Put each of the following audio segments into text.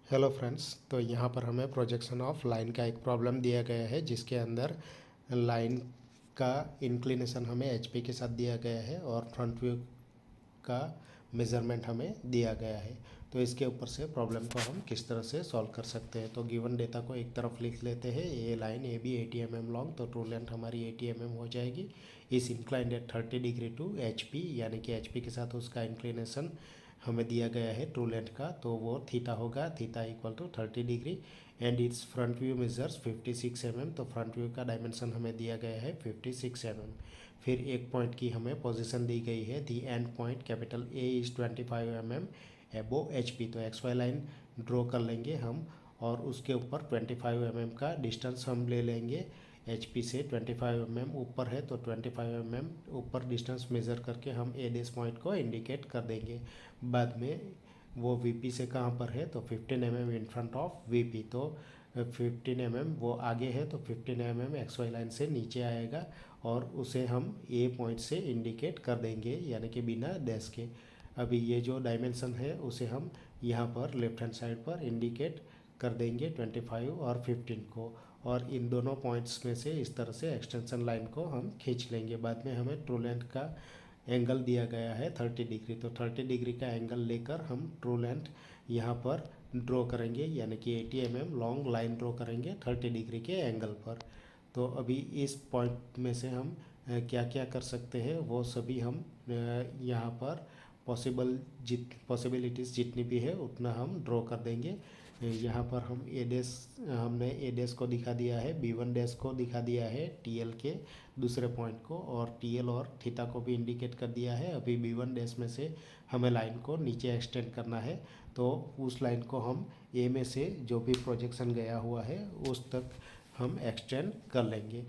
Hello friends, तो यहाँ पर हमें प्रोजेक्शन ऑफ लाइन का एक प्रॉब्लम दिया गया है जिसके अंदर लाइन का इंक्लिनेशन हमें एचपी के साथ दिया गया है और फ्रंट व्यू का मेज़रमेंट हमें दिया गया है। तो इसके ऊपर से प्रॉब्लम को हम किस तरह से सॉल्व कर सकते हैं। तो गिवन डेटा को एक तरफ लिख लेते हैं। ये line A B 80 mm long, तो ट्रू लेंथ हमारी 80 mm हो जाएगी। इस inclined at 30 degree to H P, यानी कि एच पी के साथ उसका इंक्लिनेशन हमें दिया गया है ट्रू लेंथ का, तो वो थीटा होगा, theta equal to 30 degree. And its front view measures 56 mm, तो फ्रंट व्यू का डायमेंशन हमें दिया गया है 56 mm। फिर एक पॉइंट की हमें पोजीशन दी गई है, the end point capital A is 25 mm above H P, तो एक्स वाई लाइन ड्रॉ कर लेंगे हम और उसके ऊपर 25 mm का डिस्टेंस हम ले लेंगे। एच पी से 25 mm ऊपर है तो 25 mm ऊपर डिस्टेंस मेज़र करके हम ए डेस पॉइंट को इंडिकेट कर देंगे। बाद में वो वीपी से कहाँ पर है, तो 15 mm in front of VP, तो 15 mm वो आगे है तो 15 mm एक्स वाई लाइन से नीचे आएगा और उसे हम ए पॉइंट से इंडिकेट कर देंगे, यानी कि बिना डैश के। अभी ये जो डायमेंशन है उसे हम यहाँ पर लेफ्ट हैंड साइड पर इंडिकेट कर देंगे 25 और 15 को, और इन दोनों पॉइंट्स में से इस तरह से एक्सटेंशन लाइन को हम खींच लेंगे। बाद में हमें ट्रू लेंथ का एंगल दिया गया है 30 डिग्री, तो 30 डिग्री का एंगल लेकर हम ट्रू लेंथ यहाँ पर ड्रॉ करेंगे, यानी कि 80 mm लॉन्ग लाइन ड्रॉ करेंगे 30 डिग्री के एंगल पर। तो अभी इस पॉइंट में से हम क्या क्या कर सकते हैं वो सभी हम यहाँ पर पॉसिबिलिटीज़ जितनी भी है उतना हम ड्रॉ कर देंगे। यहाँ पर हम ए डैश, हमने ए डैश को दिखा दिया है, बी वन डैश को दिखा दिया है टी एल के दूसरे पॉइंट को, और टी एल और थीटा को भी इंडिकेट कर दिया है। अभी बी वन डैश में से हमें लाइन को नीचे एक्सटेंड करना है, तो उस लाइन को हम ए में से जो भी प्रोजेक्शन गया हुआ है उस तक हम एक्सटेंड कर लेंगे।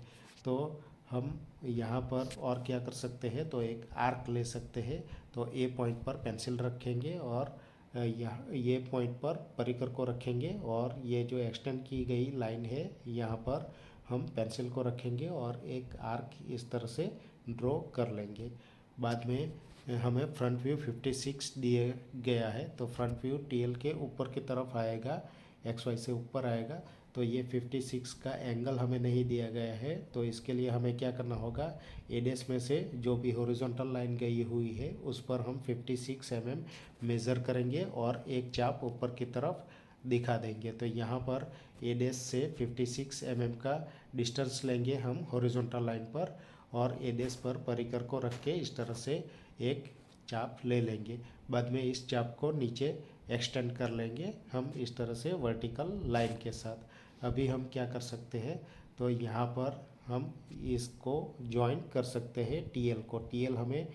तो हम यहाँ पर और क्या कर सकते हैं, तो एक आर्क ले सकते हैं। तो ए पॉइंट पर पेंसिल रखेंगे और यहाँ ये पॉइंट पर परिकर को रखेंगे, और ये जो एक्सटेंड की गई लाइन है यहाँ पर हम पेंसिल को रखेंगे और एक आर्क इस तरह से ड्रॉ कर लेंगे। बाद में हमें फ्रंट व्यू 56 दिए गया है, तो फ्रंट व्यू टीएल के ऊपर की तरफ आएगा, एक्स वाई से ऊपर आएगा। तो ये 56 का एंगल हमें नहीं दिया गया है, तो इसके लिए हमें क्या करना होगा, ए डैश में से जो भी हॉरिजॉन्टल लाइन गई हुई है उस पर हम 56 mm मेज़र करेंगे और एक चाप ऊपर की तरफ दिखा देंगे। तो यहाँ पर ए डैश से 56 mm का डिस्टेंस लेंगे हम हॉरिजॉन्टल लाइन पर, और ए डैश पर परिकर को रख के इस तरह से एक चाप ले लेंगे। बाद में इस चाप को नीचे एक्सटेंड कर लेंगे हम इस तरह से वर्टिकल लाइन के साथ। अभी हम क्या कर सकते हैं, तो यहाँ पर हम इसको ज्वाइन कर सकते हैं टीएल को। टीएल हमें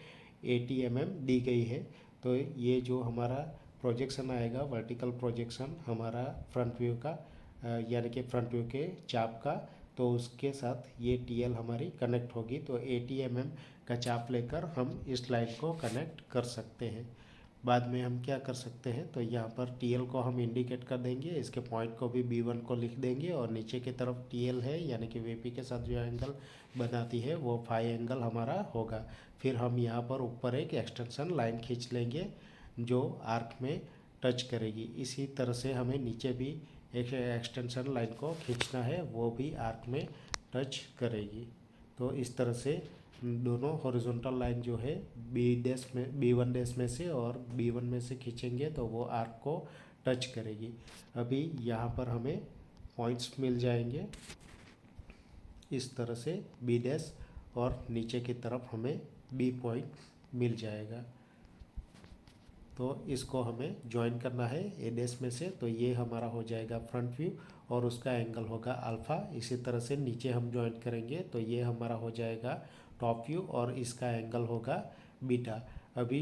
80 mm दी गई है, तो ये जो हमारा प्रोजेक्शन आएगा, वर्टिकल प्रोजेक्शन हमारा फ्रंट व्यू का, यानी कि फ्रंट व्यू के चाप का, तो उसके साथ ये टीएल हमारी कनेक्ट होगी। तो 80 mm का चाप लेकर हम इस लाइन को कनेक्ट कर सकते हैं। बाद में हम क्या कर सकते हैं, तो यहाँ पर टीएल को हम इंडिकेट कर देंगे, इसके पॉइंट को भी B1 को लिख देंगे, और नीचे की तरफ टीएल है यानी कि वीपी के साथ जो एंगल बनाती है वो फाई एंगल हमारा होगा। फिर हम यहाँ पर ऊपर एक एक्सटेंशन लाइन खींच लेंगे जो आर्क में टच करेगी। इसी तरह से हमें नीचे भी एक एक्सटेंशन लाइन को खींचना है, वो भी आर्क में टच करेगी। तो इस तरह से दोनों हॉरिजॉन्टल लाइन जो है बी वन डैश में से और बी वन में से खींचेंगे तो वो आर्क को टच करेगी। अभी यहाँ पर हमें पॉइंट्स मिल जाएंगे इस तरह से बी डैश, और नीचे की तरफ हमें बी पॉइंट मिल जाएगा। तो इसको हमें ज्वाइन करना है ए डैश में से, तो ये हमारा हो जाएगा फ्रंट व्यू और उसका एंगल होगा अल्फ़ा। इसी तरह से नीचे हम ज्वाइन करेंगे तो ये हमारा हो जाएगा टॉप व्यू और इसका एंगल होगा बीटा। अभी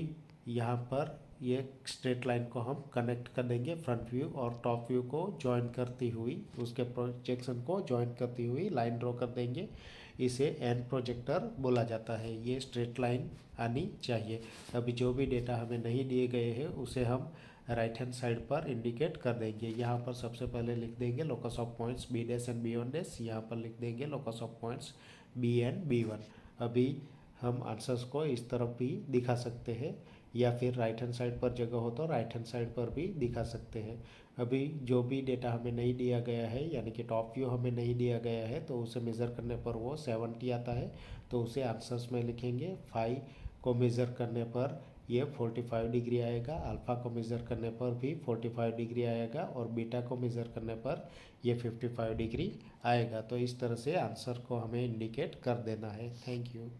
यहाँ पर ये स्ट्रेट लाइन को हम कनेक्ट कर देंगे, फ्रंट व्यू और टॉप व्यू को ज्वाइन करती हुई, उसके प्रोजेक्शन को ज्वाइन करती हुई लाइन ड्रॉ कर देंगे। इसे एंड प्रोजेक्टर बोला जाता है। ये स्ट्रेट लाइन आनी चाहिए। अभी जो भी डेटा हमें नहीं दिए गए हैं उसे हम राइट हैंड साइड पर इंडिकेट कर देंगे। यहाँ पर सबसे पहले लिख देंगे locus of points B dash and B one dash, यहाँ पर लिख देंगे locus of points B and B one. अभी हम आंसर्स को इस तरफ भी दिखा सकते हैं। या फिर राइट हैंड साइड पर जगह हो तो राइट हैंड साइड पर भी दिखा सकते हैं। अभी जो भी डेटा हमें नहीं दिया गया है, यानी कि टॉप व्यू हमें नहीं दिया गया है, तो उसे मेज़र करने पर वो 70 आता है, तो उसे आंसर्स में लिखेंगे। फाई को मेज़र करने पर ये 45 डिग्री आएगा, अल्फ़ा को मेज़र करने पर भी 45 डिग्री आएगा, और बीटा को मेज़र करने पर ये 55 डिग्री आएगा। तो इस तरह से आंसर को हमें इंडिकेट कर देना है। Thank you.